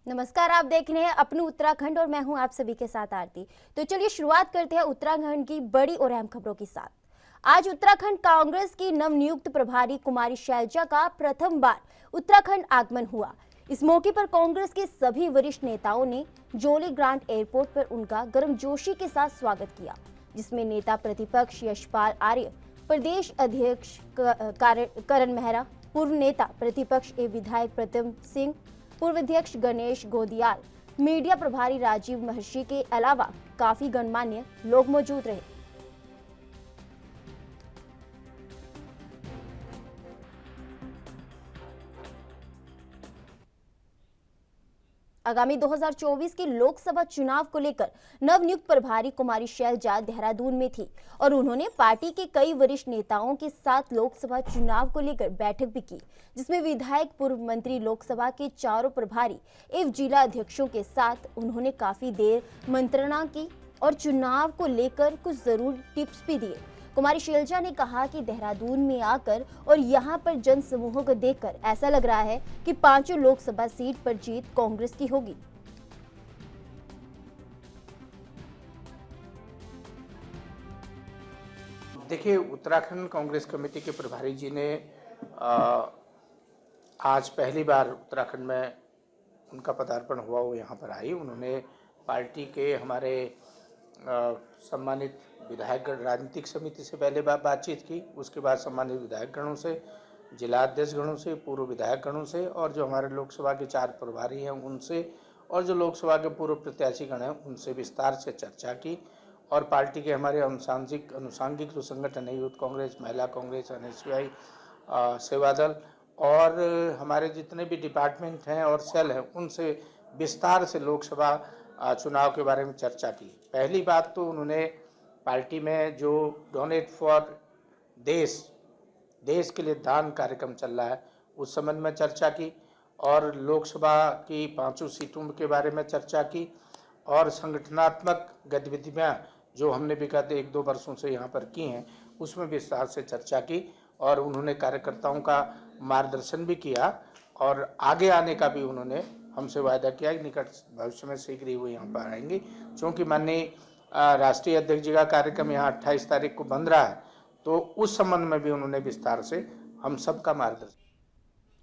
नमस्कार, आप देख रहे हैं अपने उत्तराखंड और मैं हूं आप सभी के साथ आरती। तो चलिए शुरुआत करते हैं उत्तराखंड की बड़ी और अहम खबरों के साथ। आज उत्तराखंड कांग्रेस की नवनियुक्त प्रभारी कुमारी शैलजा का प्रथम बार उत्तराखंड आगमन हुआ। इस मौके पर कांग्रेस के सभी वरिष्ठ नेताओं ने जोली ग्रांट एयरपोर्ट पर उनका गर्मजोशी के साथ स्वागत किया, जिसमें नेता प्रतिपक्ष यशपाल आर्य, प्रदेश अध्यक्ष करण मेहरा, पूर्व नेता प्रतिपक्ष एवं विधायक प्रतम सिंह, पूर्व अध्यक्ष गणेश गोदियाल, मीडिया प्रभारी राजीव महर्षि के अलावा काफी गणमान्य लोग मौजूद रहे। आगामी 2024 के लोकसभा चुनाव को लेकर नवनियुक्त प्रभारी कुमारी शैलजा देहरादून में थी और उन्होंने पार्टी के कई वरिष्ठ नेताओं के साथ लोकसभा चुनाव को लेकर बैठक भी की, जिसमें विधायक, पूर्व मंत्री, लोकसभा के चारों प्रभारी एवं जिला अध्यक्षों के साथ उन्होंने काफी देर मंत्रणा की और चुनाव को लेकर कुछ जरूरी टिप्स भी दिए। कुमारी शैलजा ने कहा कि देहरादून में आकर और यहां पर जन समूहों को देखकर ऐसा लग रहा है कि पांचों लोकसभा सीट पर जीत कांग्रेस की होगी। देखिए, उत्तराखंड कांग्रेस कमेटी के प्रभारी जी ने आज पहली बार उत्तराखंड में उनका पदार्पण हुआ, वो यहाँ पर आई। उन्होंने पार्टी के हमारे सम्मानित विधायकगण राजनीतिक समिति से पहले बातचीत की, उसके बाद सम्मानित विधायकगणों से, जिला अध्यक्षगणों से, पूर्व विधायकगणों से और जो हमारे लोकसभा के 4 प्रभारी हैं उनसे और जो लोकसभा के पूर्व प्रत्याशीगण हैं उनसे विस्तार से चर्चा की और पार्टी के हमारे अनुसांगिक जो संगठन है, यूथ कांग्रेस, महिला कांग्रेस, NSY, सेवादल और हमारे जितने भी डिपार्टमेंट हैं और सेल हैं उनसे विस्तार से लोकसभा चुनाव के बारे में चर्चा की। पहली बात तो उन्होंने पार्टी में जो डोनेट फॉर देश के लिए दान कार्यक्रम चल रहा है उस संबंध में चर्चा की और लोकसभा की 5 सीटों के बारे में चर्चा की और संगठनात्मक गतिविधियां जो हमने विगत 1-2 वर्षों से यहाँ पर की हैं उसमें विस्तार से चर्चा की और उन्होंने कार्यकर्ताओं का मार्गदर्शन भी किया और आगे आने का भी उन्होंने हमसे वायदा किया कि निकट भविष्य में शीघ्र ही वो यहाँ पर आएंगे, क्योंकि माननीय राष्ट्रीय अध्यक्ष जी का कार्यक्रम यहाँ 28 तारीख को बन रहा है, तो उस संबंध में भी उन्होंने विस्तार से हम सबका मार्गदर्शन।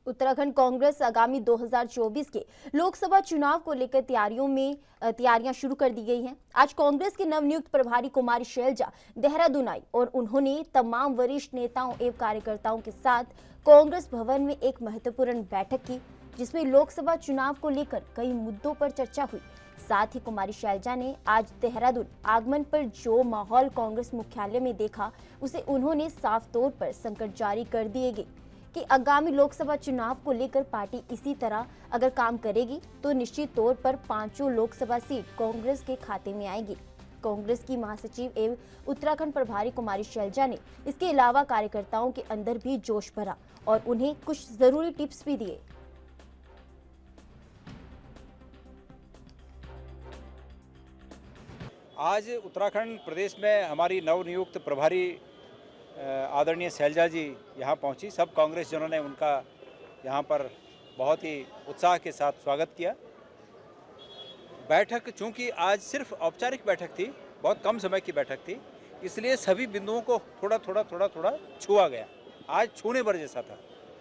उत्तराखंड कांग्रेस आगामी 2024 के लोकसभा चुनाव को लेकर तैयारियां शुरू कर दी गई हैं। आज कांग्रेस के नवनियुक्त प्रभारी कुमारी शैलजा देहरादून आई और उन्होंने तमाम वरिष्ठ नेताओं एवं कार्यकर्ताओं के साथ कांग्रेस भवन में एक महत्वपूर्ण बैठक की, जिसमें लोकसभा चुनाव को लेकर कई मुद्दों पर चर्चा हुई। साथ ही कुमारी शैलजा ने आज देहरादून आगमन पर जो माहौल कांग्रेस मुख्यालय में देखा, उसे उन्होंने साफ तौर पर संकट जारी कर दिए गए कि आगामी लोकसभा चुनाव को लेकर पार्टी इसी तरह अगर काम करेगी तो निश्चित तौर पर 5 लोकसभा सीट कांग्रेस के खाते में आएगी। कांग्रेस की महासचिव एवं उत्तराखंड प्रभारी कुमारी शैलजा ने इसके अलावा कार्यकर्ताओं के अंदर भी जोश भरा और उन्हें कुछ जरूरी टिप्स भी दिए। आज उत्तराखंड प्रदेश में हमारी नवनियुक्त प्रभारी आदरणीय शैलजा जी यहाँ पहुँची। सब कांग्रेस जनों ने उनका यहाँ पर बहुत ही उत्साह के साथ स्वागत किया। बैठक चूँकि आज सिर्फ औपचारिक बैठक थी, बहुत कम समय की बैठक थी, इसलिए सभी बिंदुओं को थोड़ा थोड़ा छुआ गया। आज छूने भर जैसा था,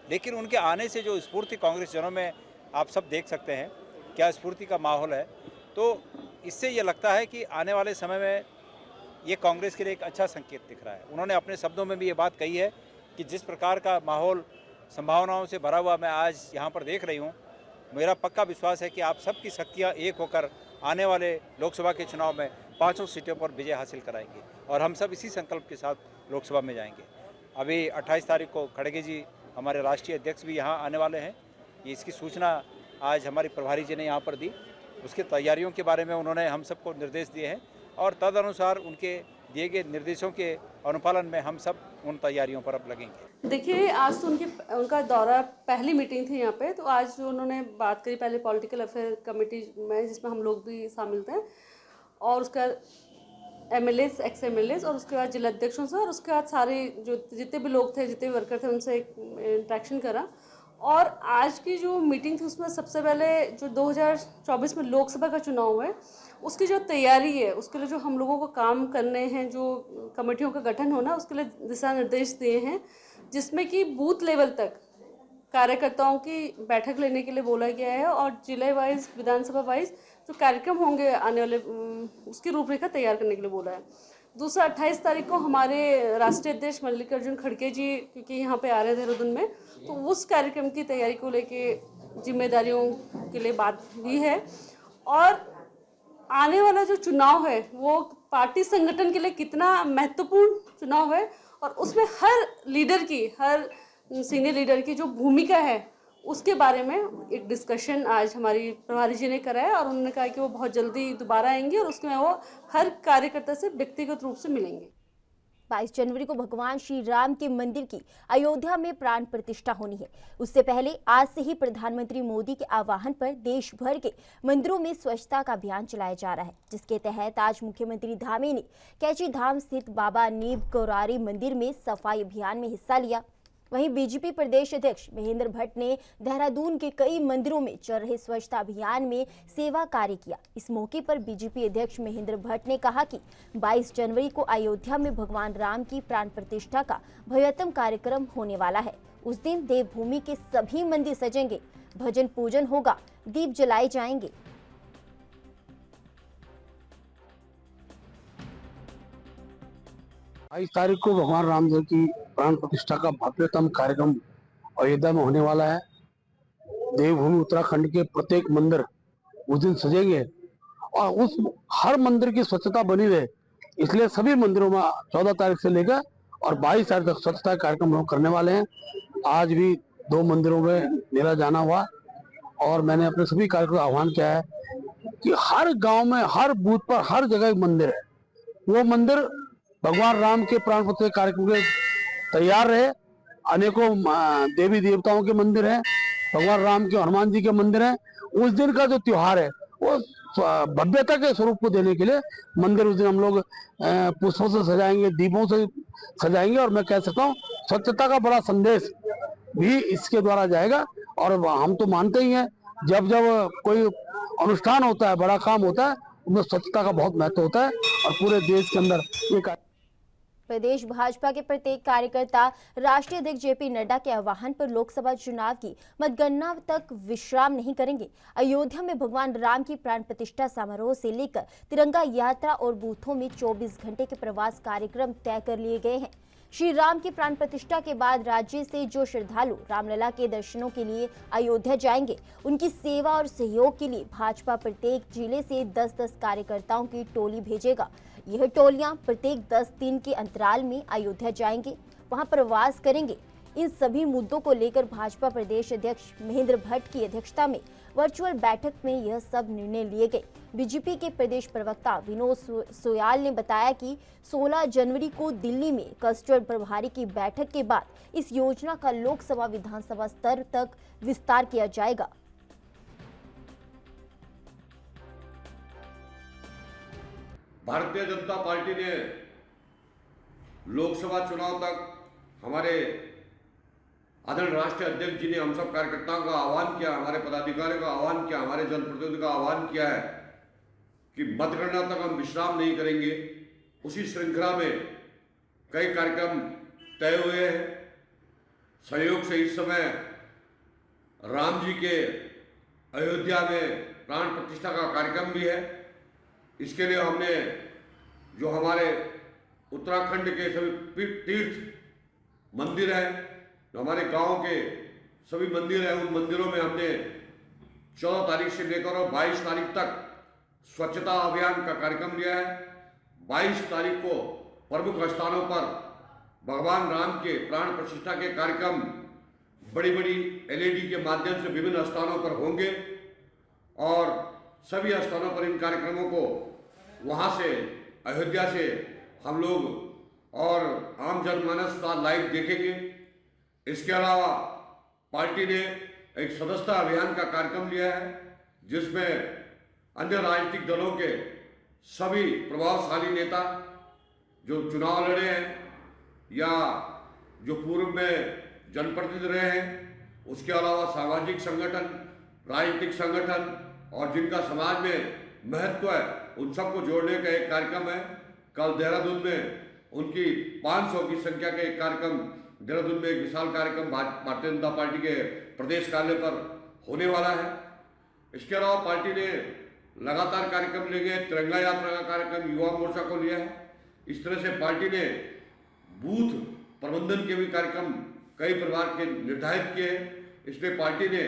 लेकिन उनके आने से जो स्फूर्ति कांग्रेस जनों में आप सब देख सकते हैं क्या स्फूर्ति का माहौल है, तो इससे ये लगता है कि आने वाले समय में ये कांग्रेस के लिए एक अच्छा संकेत दिख रहा है। उन्होंने अपने शब्दों में भी ये बात कही है कि जिस प्रकार का माहौल संभावनाओं से भरा हुआ मैं आज यहाँ पर देख रही हूँ, मेरा पक्का विश्वास है कि आप सबकी शक्तियाँ एक होकर आने वाले लोकसभा के चुनाव में 5 सीटों पर विजय हासिल कराएंगे और हम सब इसी संकल्प के साथ लोकसभा में जाएंगे। अभी 28 तारीख को खड़गे जी हमारे राष्ट्रीय अध्यक्ष भी यहाँ आने वाले हैं। ये इसकी सूचना आज हमारी प्रभारी जी ने यहाँ पर दी। उसके तैयारियों के बारे में उन्होंने हम सबको निर्देश दिए हैं और तदनुसार उनके दिए गए निर्देशों के अनुपालन में हम सब उन तैयारियों पर अब लगेंगे। देखिए, आज तो उनका दौरा पहली मीटिंग थी यहाँ पे, तो आज जो उन्होंने बात करी पहले पॉलिटिकल अफेयर कमेटी में, जिसमें हम लोग भी शामिल थे, और उसका MLAs, ex-MLAs और उसके बाद जिला अध्यक्षों से और उसके बाद सारे जो जितने भी लोग थे, जितने भी वर्कर थे, उनसे एक इंट्रैक्शन करा और आज की जो मीटिंग थी उसमें सबसे पहले जो 2024 में लोकसभा का चुनाव है उसकी जो तैयारी है, उसके लिए जो हम लोगों को काम करने हैं, जो कमेटियों का गठन होना, उसके लिए दिशा निर्देश दिए हैं, जिसमें कि बूथ लेवल तक कार्यकर्ताओं की बैठक लेने के लिए बोला गया है और जिले वाइज, विधानसभा वाइज जो कार्यक्रम होंगे आने वाले उसकी रूपरेखा तैयार करने के लिए बोला है। दूसरा 28 तारीख को हमारे राष्ट्रीय अध्यक्ष मल्लिकार्जुन खड़गे जी क्योंकि यहाँ पे आ रहे हैं देहरादून में, तो उस कार्यक्रम की तैयारी को लेके जिम्मेदारियों के लिए बात हुई है। और आने वाला जो चुनाव है वो पार्टी संगठन के लिए कितना महत्वपूर्ण चुनाव है और उसमें हर लीडर की, हर सीनियर लीडर की जो भूमिका है उसके बारे में एक डिस्कशन आज हमारी प्रभारी जी ने करा है और उन्होंने कहा कि वो बहुत जल्दी दोबारा आएंगे और उसमें वो हर कार्यकर्ता से व्यक्तिगत रूप से मिलेंगे। 22 जनवरी को भगवान श्री राम के मंदिर की अयोध्या में प्राण प्रतिष्ठा होनी है। उससे पहले आज से ही प्रधानमंत्री मोदी के आह्वान पर देश भर के मंदिरों में स्वच्छता का अभियान चलाया जा रहा है, जिसके तहत आज मुख्यमंत्री धामी ने कैची धाम स्थित बाबा नीब गौरारी मंदिर में सफाई अभियान में हिस्सा लिया। वहीं बीजेपी प्रदेश अध्यक्ष महेंद्र भट्ट ने देहरादून के कई मंदिरों में चल रहे स्वच्छता अभियान में सेवा कार्य किया। इस मौके पर बीजेपी अध्यक्ष महेंद्र भट्ट ने कहा कि 22 जनवरी को अयोध्या में भगवान राम की प्राण प्रतिष्ठा का भव्यतम कार्यक्रम होने वाला है। उस दिन देवभूमि के सभी मंदिर सजेंगे, भजन पूजन होगा, दीप जलाए जाएंगे। बाईस तारीख को भगवान रामदेव की प्राण प्रतिष्ठा का भव्यतम कार्यक्रम अयोध्या में होने वाला है। देवभूमि उत्तराखंड के प्रत्येक मंदिर उस दिन सजेंगे और उस हर मंदिर की स्वच्छता बनी रहे, इसलिए सभी मंदिरों में 14 तारीख से लेकर और 22 तारीख तक स्वच्छता कार्यक्रम हम करने वाले हैं। आज भी 2 मंदिरों में मेरा जाना हुआ और मैंने अपने सभी कार्यक्रम का आह्वान किया है कि हर गांव में, हर बूथ पर, हर जगह एक मंदिर है, वो मंदिर भगवान राम के प्राण प्रतिष्ठा कार्यक्रम के तैयार रहे। अनेकों देवी देवताओं के मंदिर हैं, भगवान राम के, हनुमान जी के मंदिर हैं। उस दिन का जो त्योहार है वो भव्यता के स्वरूप को देने के लिए मंदिर उस दिन हम लोग पुष्पों से सजाएंगे, दीपों से सजाएंगे और मैं कह सकता हूँ स्वच्छता का बड़ा संदेश भी इसके द्वारा जाएगा। और हम तो मानते ही हैं जब जब कोई अनुष्ठान होता है, बड़ा काम होता है, उसमें स्वच्छता का बहुत महत्व होता है और पूरे देश के अंदर ये प्रदेश भाजपा के प्रत्येक कार्यकर्ता राष्ट्रीय अध्यक्ष जेपी नड्डा के आह्वान पर लोकसभा चुनाव की मतगणना तक विश्राम नहीं करेंगे। अयोध्या में भगवान राम की प्राण प्रतिष्ठा समारोह से लेकर तिरंगा यात्रा और बूथों में 24 घंटे के प्रवास कार्यक्रम तय कर लिए गए हैं। श्री राम की प्राण प्रतिष्ठा के बाद राज्य से जो श्रद्धालु रामलला के दर्शनों के लिए अयोध्या जाएंगे, उनकी सेवा और सहयोग के लिए भाजपा प्रत्येक जिले से 10-10 कार्यकर्ताओं की टोली भेजेगा। यह टोलियां प्रत्येक 10 दिन के अंतराल में अयोध्या जाएंगे, वहां प्रवास करेंगे। इन सभी मुद्दों को लेकर भाजपा प्रदेश अध्यक्ष महेंद्र भट्ट की अध्यक्षता में वर्चुअल बैठक में यह सब निर्णय लिए गए। बीजेपी के प्रदेश प्रवक्ता विनोद सोयाल ने बताया कि 16 जनवरी को दिल्ली में क्लस्टर प्रभारी की बैठक के बाद इस योजना का लोकसभा विधानसभा स्तर तक विस्तार किया जाएगा। भारतीय जनता पार्टी ने लोकसभा चुनाव तक हमारे आदरणीय राष्ट्रीय अध्यक्ष जी ने हम सब कार्यकर्ताओं का आह्वान किया, हमारे पदाधिकारियों का आह्वान किया, हमारे जनप्रतिनिधियों का आह्वान किया है कि मतगणना तक हम विश्राम नहीं करेंगे। उसी श्रृंखला में कई कार्यक्रम तय हुए हैं। सहयोग से इस समय राम जी के अयोध्या में प्राण प्रतिष्ठा का कार्यक्रम भी है। इसके लिए हमने जो हमारे उत्तराखंड के सभी तीर्थ मंदिर हैं, जो हमारे गांव के सभी मंदिर हैं, उन मंदिरों में हमने 14 तारीख से लेकर और 22 तारीख तक स्वच्छता अभियान का कार्यक्रम लिया है। 22 तारीख को प्रमुख स्थानों पर भगवान राम के प्राण प्रतिष्ठा के कार्यक्रम बड़ी बड़ी LED के माध्यम से विभिन्न स्थानों पर होंगे और सभी स्थानों पर इन कार्यक्रमों को वहाँ से, अयोध्या से हम लोग और आम जनमानस का लाइव देखेंगे। इसके अलावा पार्टी ने एक सदस्यता अभियान का कार्यक्रम लिया है, जिसमें अन्य राजनीतिक दलों के सभी प्रभावशाली नेता जो चुनाव लड़े हैं या जो पूर्व में जनप्रतिनिधि रहे हैं, उसके अलावा सामाजिक संगठन, राजनीतिक संगठन और जिनका समाज में महत्व है उन सबको जोड़ने का एक कार्यक्रम है। कल देहरादून में उनकी 500 की संख्या का एक कार्यक्रम, देहरादून में एक विशाल कार्यक्रम भारतीय जनता पार्टी के प्रदेश कार्यालय पर होने वाला है। इसके अलावा पार्टी ने लगातार कार्यक्रम लेंगे, तिरंगा यात्रा का कार्यक्रम युवा मोर्चा को लिया है। इस तरह से पार्टी ने बूथ प्रबंधन के भी कार्यक्रम कई प्रकार के निर्धारित किए हैं। इसमें पार्टी ने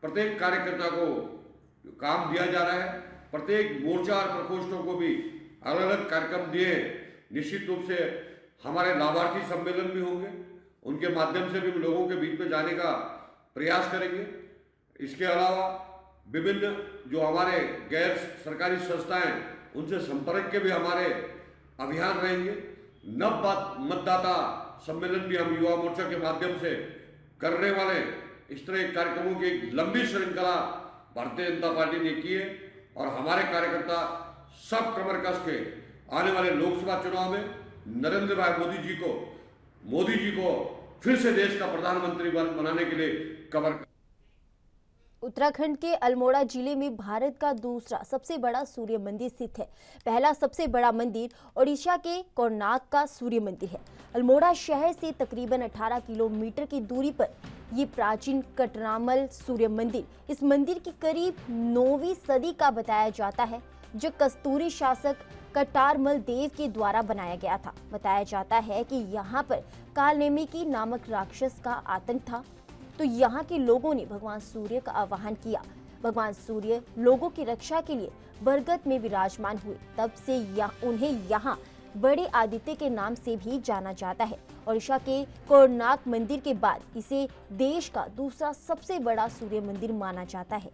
प्रत्येक कार्यकर्ता को काम दिया जा रहा है, प्रत्येक मोर्चा और प्रकोष्ठों को भी अलग अलग कार्यक्रम दिए। निश्चित रूप से हमारे लाभार्थी सम्मेलन भी होंगे, उनके माध्यम से भी लोगों के बीच में जाने का प्रयास करेंगे। इसके अलावा विभिन्न जो हमारे गैर सरकारी संस्थाएं उनसे संपर्क के भी हमारे अभियान रहेंगे। नव मतदाता सम्मेलन भी हम युवा मोर्चा के माध्यम से करने वाले। इस तरह कार्यक्रमों की एक लंबी श्रृंखला भारतीय जनता पार्टी ने की है और हमारे कार्यकर्ता सब कमर कस के आने वाले लोकसभा चुनाव में नरेंद्र भाई मोदी जी को फिर से देश का प्रधानमंत्री बनाने के लिए कमर। उत्तराखंड के अल्मोड़ा जिले में भारत का दूसरा सबसे बड़ा सूर्य मंदिर स्थित है। पहला सबसे बड़ा मंदिर ओडिशा के कोणार्क का सूर्य मंदिर है। अल्मोड़ा शहर से तकरीबन 18 किलोमीटर की दूरी पर ये प्राचीन कटरामल सूर्य मंदिर, इस मंदिर की करीब 9वीं सदी का बताया जाता है, जो कस्तूरी शासक कटारमल देव के द्वारा बनाया गया था। बताया जाता है कि यहाँ पर कालनेमिकी नामक राक्षस का आतंक था, तो यहाँ के लोगों ने भगवान सूर्य का आवाहन किया। भगवान सूर्य लोगों की रक्षा के लिए बरगद में विराजमान हुए, तब से उन्हें यहाँ बड़े आदित्य के नाम से भी जाना जाता है। ओडिशा के कोणार्क मंदिर के बाद इसे देश का दूसरा सबसे बड़ा सूर्य मंदिर माना जाता है।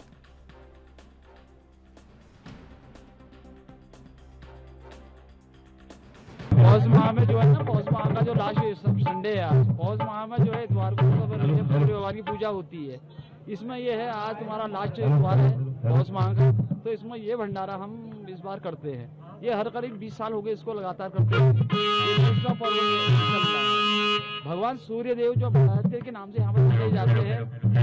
पौष माह में जो है ना, पौष माह का जो लास्ट संडे है, पौष माह में जो है इतवार को सूर्य भगवान की पूजा होती है। इसमें ये है आज तुम्हारा लास्ट इतवार है पौष माह का, तो इसमें ये भंडारा हम इस बार करते हैं। ये हर करीब 20 साल हो गए इसको लगातार करते हैं। ये दूसरा पर्व चलता है। भगवान सूर्य देव जो भारत के नाम से यहाँ पर जाने जाते हैं,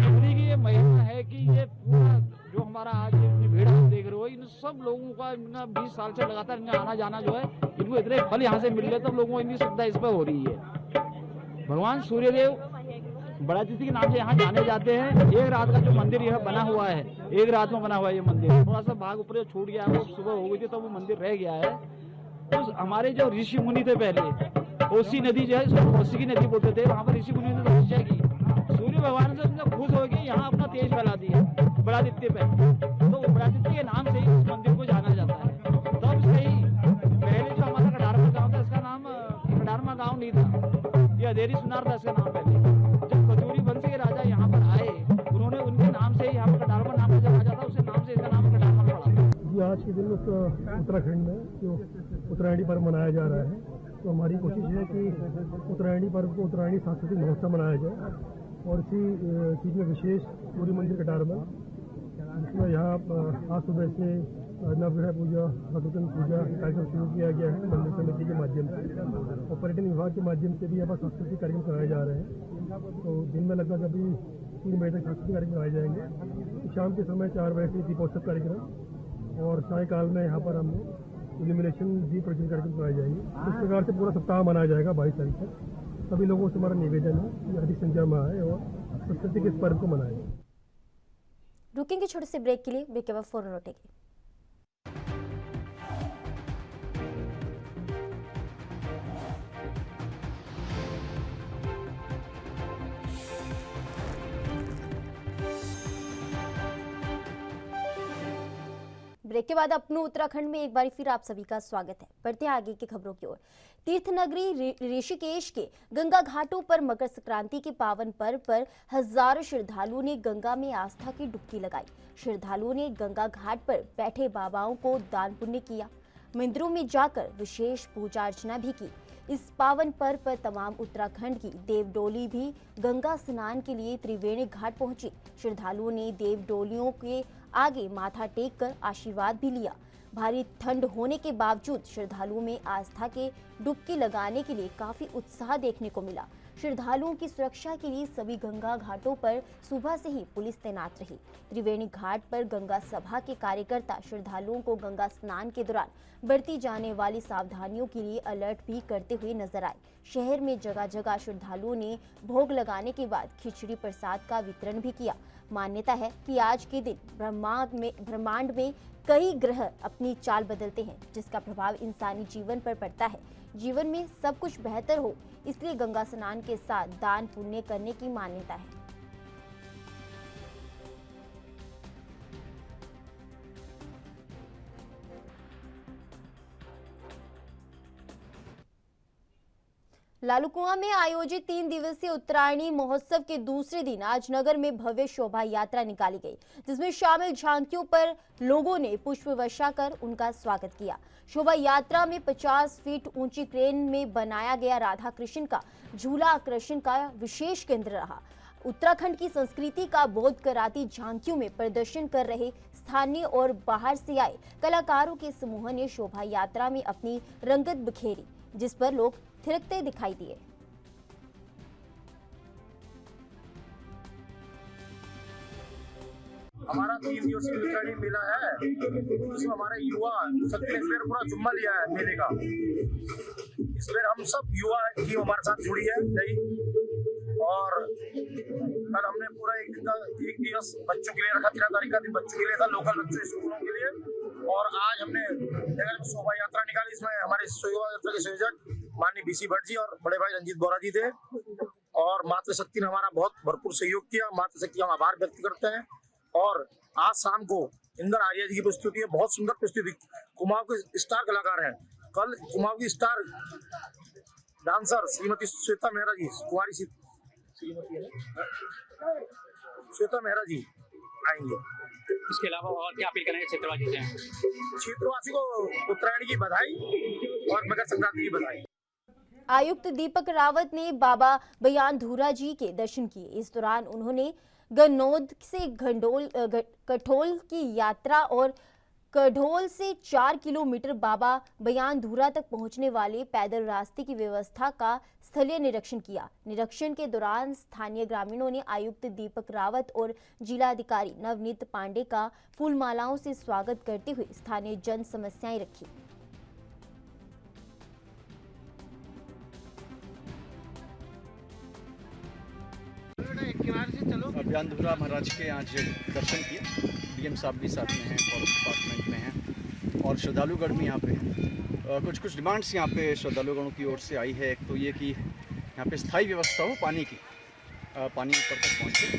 उन्हीं की ये महिमा है कि ये पूरा जो हमारा आज भीड़ आप देख रहे हो, इन सब लोगों का इनका 20 साल से लगातार इनका आना जाना जो है, इनको इतने फल यहाँ से मिल रहे, तब लोगों को इनकी श्रद्धा इस पर हो रही है। भगवान सूर्यदेव बड़ा तिथि के नाम से यहाँ जाने जाते हैं। एक रात का जो मंदिर यह बना हुआ है, एक रात में बना हुआ है ये मंदिर। थोड़ा सा भाग ऊपर छूट गया है, वो सुबह हो गई थी तो वो मंदिर रह गया है। तो हमारे जो ऋषि मुनि थे पहले, कोसी नदी जो है इसको कोसी की नदी बोलते थे, वहाँ पर ऋषि मुनि ने तपस्या की, सूर्य भगवान से उनका खुश हो गए, यहाँ अपना तेज फैला दिया बड़ादित्य पे। तो बड़ादित्य के नाम से ही इस मंदिर को जाना जाता है। तब से ही पहले जो हमारा कटारमा गाँव था, इसका नाम कटारमा गाँव नहीं था, ये अधेरी सुनार था इसका नाम पहले। जब कजूरी वंश के राजा यहाँ पर आए, उन्होंने उनके नाम से यहाँ पर कटारमा नाम का जगह जाता, उसके नाम से इसका नाम कटारमा पड़ा। जी आज के दिन उत्तराखंड में जो उत्तरायणी पर्व मनाया जा रहा है, तो हमारी कोशिश है कि उत्तरायणी पर्व को उत्तरायणी सांस्कृतिक महोत्सव मनाया जाए। और इसी चीज़ में विशेष सूर्य मंदिर कटारमल, जिसमें यहाँ आज सुबह से नवग्रह पूजा, भगवतन पूजा कार्यक्रम शुरू किया गया है मंदिर समिति के माध्यम से, और पर्यटन विभाग के माध्यम से भी यहाँ पर सांस्कृतिक कार्यक्रम कराए जा रहे हैं। तो दिन में लगभग अभी 3 बजे तक सांस्कृतिक कार्यक्रम कराए जाएंगे। शाम के समय 4 बजे से दीपोत्सव कार्यक्रम, और सायकाल में यहाँ पर हम इल्यूमिनेशन दीप प्रज्वलन कार्यक्रम कराए जाएंगे। इस प्रकार से पूरा सप्ताह मनाया जाएगा 22 तारीख तक। सभी लोगों से हमारा निवेदन है कि अधिक संख्या में आए और संस्कृति के इस पर्व को मनाएं। रुकेंगे छोटे से ब्रेक के लिए, ब्रेक के बाद फौरन लौटेंगे। ब्रेक के बाद अपने उत्तराखंड में एक बार फिर आप सभी का स्वागत है। बढ़ते हैं आगे की खबरों की ओर। तीर्थ नगरी ऋषिकेश के गंगा घाटों पर मकर संक्रांति के पावन पर्व पर हजारों श्रद्धालुओं ने गंगा में आस्था की डुबकी लगाई। श्रद्धालुओं ने गंगा घाट पर बैठे बाबाओं को दान पुण्य किया, मंदिरों में जाकर विशेष पूजा अर्चना भी की। इस पावन पर्व पर तमाम उत्तराखंड की देवडोली भी गंगा स्नान के लिए त्रिवेणी घाट पहुंची। श्रद्धालुओं ने देवडोलियों के आगे माथा टेक कर आशीर्वाद भी लिया। भारी ठंड होने के बावजूद श्रद्धालुओं में आस्था के डुबकी लगाने के लिए काफी उत्साह देखने को मिला। श्रद्धालुओं की सुरक्षा के लिए सभी गंगा घाटों पर सुबह से ही पुलिस तैनात रही। त्रिवेणी घाट पर गंगा सभा के कार्यकर्ता श्रद्धालुओं को गंगा स्नान के दौरान बरती जाने वाली सावधानियों के लिए अलर्ट भी करते हुए नजर आए। शहर में जगह जगह श्रद्धालुओं ने भोग लगाने के बाद खिचड़ी प्रसाद का वितरण भी किया। मान्यता है कि आज के दिन ब्रह्मांड में कई ग्रह अपनी चाल बदलते हैं, जिसका प्रभाव इंसानी जीवन पर पड़ता है। जीवन में सब कुछ बेहतर हो, इसलिए गंगा स्नान के साथ दान पुण्य करने की मान्यता है। लालूकुआं में आयोजित 3 दिवसीय उत्तरायणी महोत्सव के दूसरे दिन आज नगर में भव्य शोभा यात्रा निकाली गई, जिसमें शामिल झांकियों पर लोगों ने पुष्प वर्षा कर उनका स्वागत किया। शोभा यात्रा में 50 फीट ऊंची क्रेन में बनाया गया राधा कृष्ण का झूला आकर्षण का विशेष केंद्र रहा। उत्तराखंड की संस्कृति का बोध कराती झांकियों में प्रदर्शन कर रहे स्थानीय और बाहर से आए कलाकारों के समूह ने शोभा यात्रा में अपनी रंगत बिखेरी, जिस पर लोग थिरकते दिखाई दिए। हमारा 3 दिवसीय उत्तरायणी मेला है, जिसमें हमारे युवा सबने इस बार पूरा जुम्मा लिया है मेले का। इस बार हम सब युवा टीम हमारे साथ जुड़ी है नई, और कल हमने पूरा एक दिवस बच्चों के लिए रखा। 13 तारीख का दिन बच्चों के लिए था, लोकल बच्चों स्कूलों के लिए। और आज हमने नगर में शोभा यात्रा निकाली। इसमें हमारे शोभा यात्रा के संयोजक माननीय बीसी भट्ट जी और बड़े भाई रंजीत बोरा जी थे। और मातृशक्ति ने हमारा बहुत भरपूर सहयोग किया। मातृशक्ति हम आभार व्यक्त करते हैं। और आज शाम को इंदर आर्या जी की प्रस्तुति है, बहुत सुंदर प्रस्तुति। कुमाऊं के स्टार कलाकार हैं। कल कुमाऊं की स्टार डांसर श्रीमती श्वेता मेहरा जी, कुमारी श्वेता मेहरा जी आएंगे। इसके अलावा और क्या अपील करेंगे क्षेत्रवासी से? क्षेत्रवासी को उत्तरायण की बधाई और मकर संक्रांति की बधाई। आयुक्त दीपक रावत ने बाबा बयानधुरा जी के दर्शन किए। इस दौरान उन्होंने गन्नौद से कठोल की यात्रा और कढोल से 4 किलोमीटर बाबा बयानधुरा तक पहुंचने वाले पैदल रास्ते की व्यवस्था का स्थलीय निरीक्षण किया। निरीक्षण के दौरान स्थानीय ग्रामीणों ने आयुक्त दीपक रावत और जिलाधिकारी नवनीत पांडे का फूलमालाओं से स्वागत करते हुए स्थानीय जन समस्याएं रखी। बयानधुरा महाराज के आज दर्शन किए। डीएम साहब भी साथ में हैं, फॉरेस्ट डिपार्टमेंट में हैं और श्रद्धालुगढ़ में यहाँ पे हैं। कुछ डिमांड्स यहाँ पे श्रद्धालुगढ़ों की ओर से आई है। एक तो ये कि यहाँ पे स्थायी व्यवस्था हो पानी की, पानी ऊपर तक पहुँचे।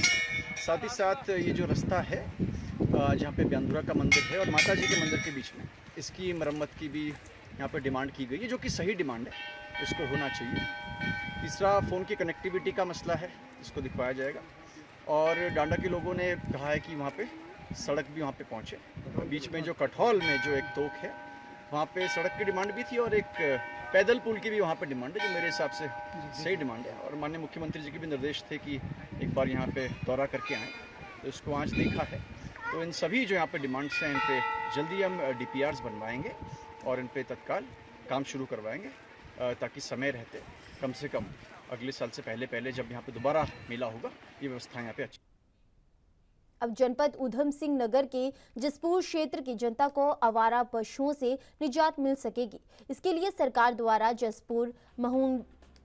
साथ ही साथ ये जो रास्ता है जहाँ पे बयानधुरा का मंदिर है और माता जी के मंदिर के बीच में, इसकी मरम्मत की भी यहाँ पे डिमांड की गई है, जो कि सही डिमांड है, इसको होना चाहिए। तीसरा फ़ोन की कनेक्टिविटी का मसला है, इसको दिखवाया जाएगा। और डांडा के लोगों ने कहा है कि वहाँ पे सड़क भी वहाँ पे पहुँचे। बीच में जो कठौल में जो एक तोक है, वहाँ पे सड़क की डिमांड भी थी और एक पैदल पुल की भी वहाँ पे डिमांड है, जो मेरे हिसाब से सही डिमांड है। और माननीय मुख्यमंत्री जी के भी निर्देश थे कि एक बार यहाँ पे दौरा करके आएँ, तो इसको आज देखा है। तो इन सभी जो यहाँ पे डिमांड्स हैं, इन पे जल्दी हम DPRs बनवाएंगे और इन पे तत्काल काम शुरू करवाएंगे, ताकि समय रहते कम से कम अगले साल से पहले जब यहाँ पे दोबारा मेला होगा, ये व्यवस्था यहाँ पे अच्छी। अब जनपद उधम सिंह नगर के जसपुर क्षेत्र की जनता को आवारा पशुओं से निजात मिल सकेगी। इसके लिए सरकार द्वारा जसपुर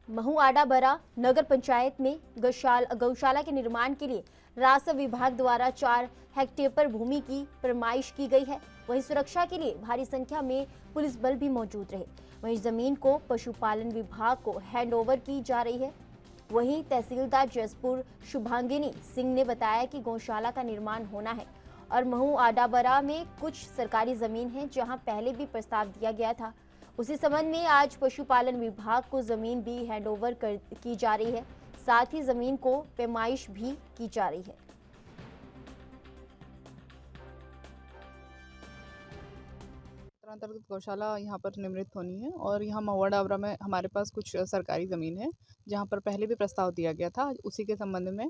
महुआडाबरा नगर पंचायत में गौशाला के निर्माण के लिए राजस्व विभाग द्वारा 4 हेक्टेयर पर भूमि की फरमाइश की गई है। वहीं सुरक्षा के लिए भारी संख्या में पुलिस बल भी मौजूद रहे। वहीं जमीन को पशुपालन विभाग को हैंडओवर की जा रही है। वहीं तहसीलदार जसपुर शुभांगिनी सिंह ने बताया कि गौशाला का निर्माण होना है और महुआडाबरा में कुछ सरकारी जमीन है जहां पहले भी प्रस्ताव दिया गया था। उसी संबंध में आज पशुपालन विभाग को जमीन भी हैंडओवर की जा रही है, साथ ही जमीन को पैमाइश भी की जा रही है। अंतर्गत गौशाला यहाँ पर निर्मित होनी है और यहाँ महुआडाबरा में हमारे पास कुछ सरकारी ज़मीन है जहाँ पर पहले भी प्रस्ताव दिया गया था। उसी के संबंध में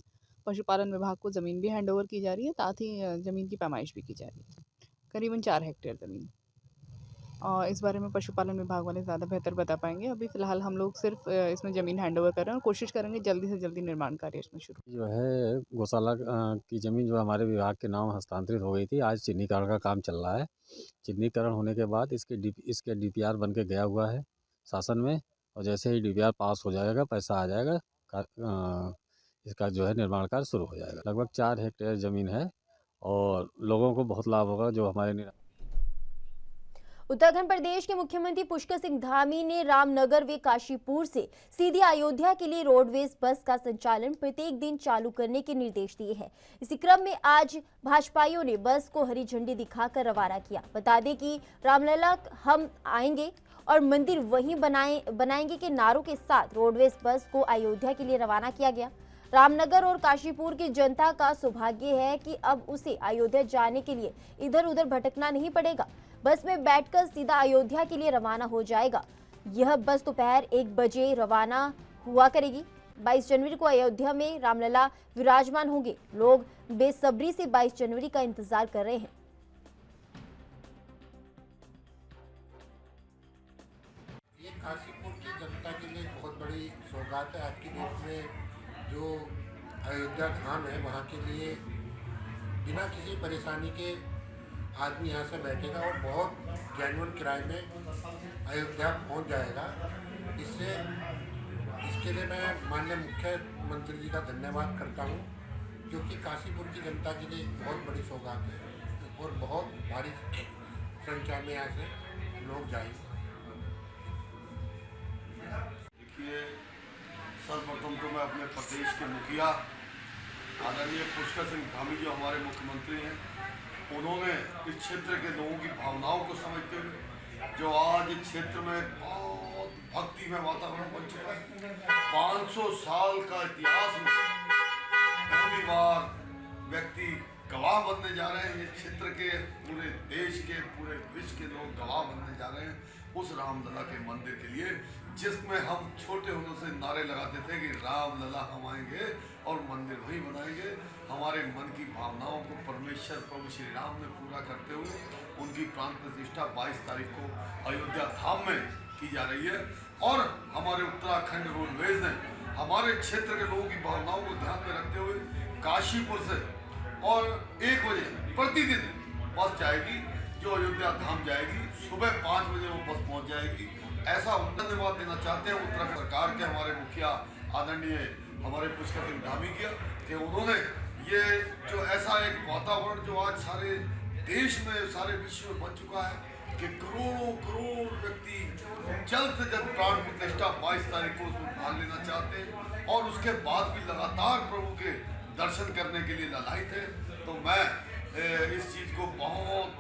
पशुपालन विभाग को ज़मीन भी हैंडओवर की जा रही है, साथ ही ज़मीन की पैमाइश भी की जा रही है। करीबन 4 हेक्टेयर ज़मीन इस बारे में पशुपालन विभाग वाले ज़्यादा बेहतर बता पाएंगे। अभी फ़िलहाल हम लोग सिर्फ इसमें ज़मीन हैंडओवर कर रहे हैं और कोशिश करेंगे जल्दी से जल्दी निर्माण कार्य इसमें शुरू। जो है गौशाला की ज़मीन जो हमारे विभाग के नाम हस्तांतरित हो गई थी, आज चिन्हीकरण का काम चल रहा है। चिन्हीकरण होने के बाद इसके DPR बन के गया हुआ है शासन में, और जैसे ही DPR पास हो जाएगा, पैसा आ जाएगा, इसका जो है निर्माण कार्य शुरू हो जाएगा। लगभग 4 हेक्टेयर ज़मीन है और लोगों को बहुत लाभ होगा जो हमारे। उत्तराखंड प्रदेश के मुख्यमंत्री पुष्कर सिंह धामी ने रामनगर व काशीपुर से सीधे अयोध्या के लिए रोडवेज बस का संचालन प्रत्येक दिन चालू करने के निर्देश दिए हैं। इसी क्रम में आज भाजपाइयों ने बस को हरी झंडी दिखाकर रवाना किया। बता दें कि रामलला हम आएंगे और मंदिर वहीं बनाएंगे के नारों के साथ रोडवेज बस को अयोध्या के लिए रवाना किया गया। रामनगर और काशीपुर की जनता का सौभाग्य है कि अब उसे अयोध्या जाने के लिए इधर उधर भटकना नहीं पड़ेगा। बस में बैठकर सीधा अयोध्या के लिए रवाना हो जाएगा। यह बस दोपहर 1 बजे रवाना हुआ करेगी। 22 जनवरी को अयोध्या में रामलला विराजमान होंगे। लोग बेसब्री से 22 जनवरी का इंतजार कर रहे हैं। ये काशीपुर की जनता के लिए बहुत बड़ी सौगात है। आज की डेट में जो अयोध्या धाम है, वहाँ के लिए बिना किसी परेशानी के आदमी यहाँ से बैठेगा और बहुत जेन्युइन किराए में अयोध्या पहुँच जाएगा। इसके लिए मैं माननीय मुख्यमंत्री जी का धन्यवाद करता हूँ, क्योंकि काशीपुर की जनता के लिए बहुत बड़ी सौगात है और बहुत भारी संख्या में यहाँ से लोग जाएंगे। देखिए, सर्वप्रथम तो मैं अपने प्रदेश के मुखिया आदरणीय पुष्कर सिंह धामी जो हमारे मुख्यमंत्री हैं, उन्होंने इस क्षेत्र के लोगों की भावनाओं को समझते हुए जो आज इस क्षेत्र में बहुत भक्ति में वातावरण बन चुका है। 500 साल का इतिहास में पहली बार व्यक्ति गवाह बनने जा रहे हैं। इस क्षेत्र के पूरे देश के पूरे विश्व के लोग गवाह बनने जा रहे हैं उस रामलला के मंदिर के लिए, जिसमें हम छोटे होने से नारे लगाते थे कि रामलला हम आएंगे और मंदिर वही बनाएंगे। हमारे मन की भावनाओं को परमेश्वर प्रभु श्री राम ने पूरा करते हुए उनकी प्राण प्रतिष्ठा 22 तारीख को अयोध्या धाम में की जा रही है। और हमारे उत्तराखंड रोडवेज ने हमारे क्षेत्र के लोगों की भावनाओं को ध्यान में रखते हुए काशीपुर से और 1 बजे प्रतिदिन बस जाएगी जो अयोध्या धाम जाएगी। सुबह 5 बजे वो बस पहुंच जाएगी। ऐसा धन्यवाद देना चाहते हैं उत्तराखंड सरकार के हमारे मुखिया आदरणीय हमारे पुष्कर सिंह धामी किया कि उन्होंने ये जो ऐसा एक वातावरण जो आज सारे देश में सारे विश्व में बन चुका है कि करोड़ व्यक्ति जल्द से जल्द प्राण प्रतिष्ठा 22 तारीख को उसमें भाग लेना चाहते हैं और उसके बाद भी लगातार प्रभु के दर्शन करने के लिए ललायित है। तो मैं इस चीज़ को बहुत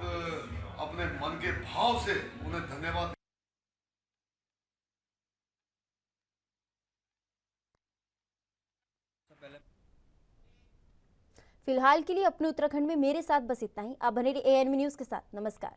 अपने मन के भाव से उन्हें धन्यवाद। फिलहाल के लिए अपने उत्तराखंड में मेरे साथ बस इतना ही। आप बने रहिए ANV न्यूज़ के साथ। नमस्कार।